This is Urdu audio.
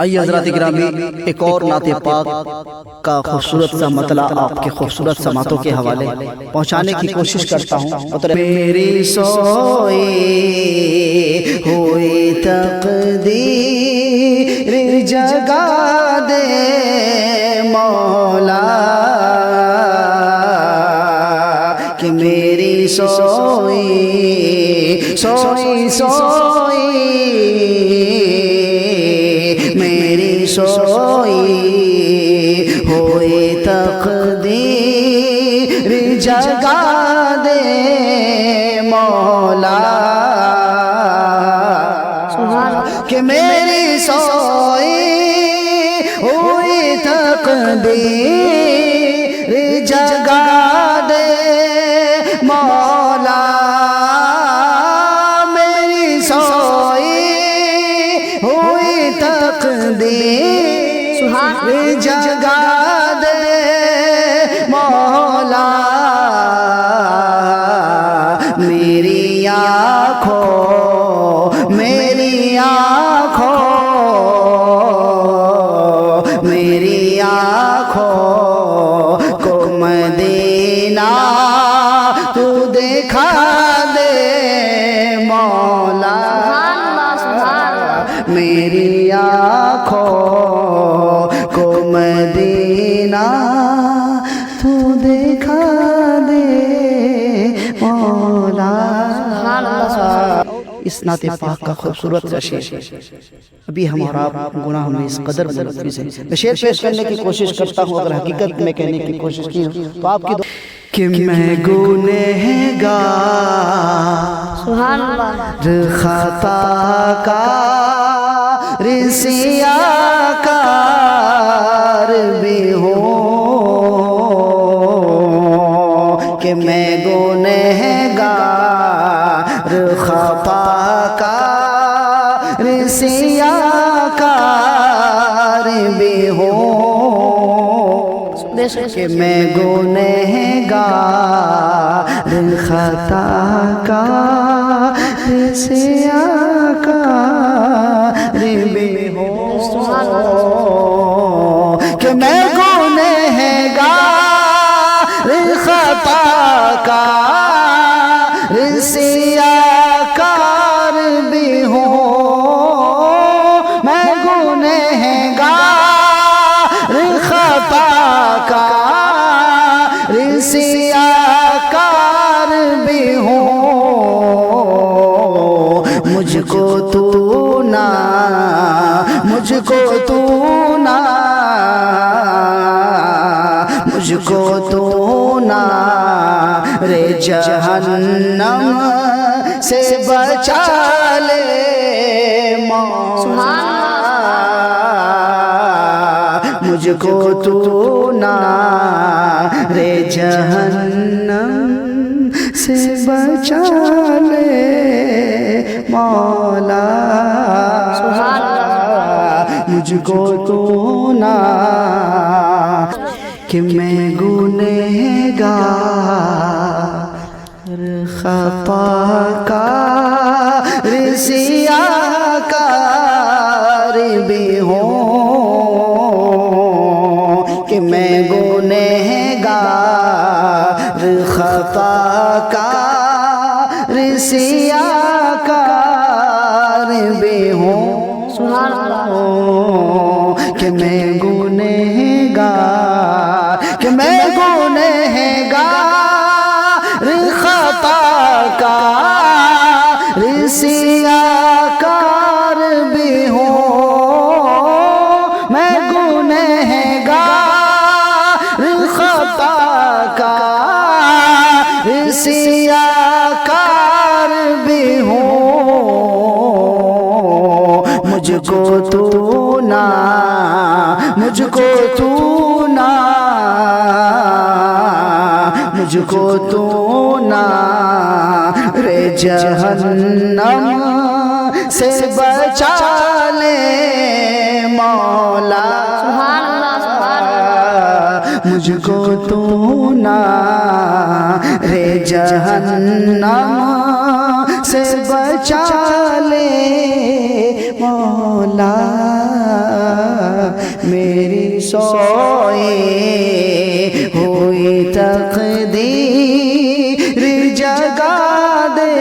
آئیے حضرات گرامی ایک اور نعت پاک کا خوبصورت سا مطلع آپ کے خوبصورت سماعتوں کے حوالے پہنچانے کی کوشش کرتا ہوں۔ میری سوئی ہوئی تقدیر جگا دے مولا کہ میری سوئی میری سوئی ہوئی تقدیر جگا دے مولا کہ میری سوئی ہوئی تقدیر جگا دے مولا میری سوئی ہوئی تقدیر جگا دے مولا میری آنکھوں کو مدینہ تو دکھا دے مولا میری آنکھوں کو مدینہ تو دکھا دے مولا۔ اس نعت پاک کا خوبصورت سا شعر ابھی ہم اور آپ گناہ میں اس قدر ملوث ہیں۔ میں شعر پیش کرنے کی کوشش کرتا ہوں، اگر حقیقت میں کہنے کی کوشش کی تو آپ کی کہ میں گنہگار خطا کار سیاہ کار بھی ہوں کہ میں گنہگار خطا کار سیاہ کار بھی ہوں کہ میں گنہگار خطا کار سیاہ کار بھی ہوں کہ میں گنہگار خطا کار سیاہ کار بھی ہوں میں گنہگار خطا کار سیاہ کار بھی ہوں مجھ کو تو رے جہنم سے بچا لے مولا مجھ کو تو رے جہنم سے بچا لے مولا مجھ کو تو کہ میں گنہگار خطا کار سیاہ کار بھی ہوں کہ میں گنہگار خطا کار سیاہ کار بھی ہوں کہ میں گنہگار خطا کار سیاہ کار بھی ہوں میں گنہگار خطا کار سیاہ کار بھی ہوں مجھ کو تو رے جہنم سے بچا لے مولا مجھ کو تو رے جہنم سے بچا لے مولا میری سوئی ہوئی تقدیر جگا دے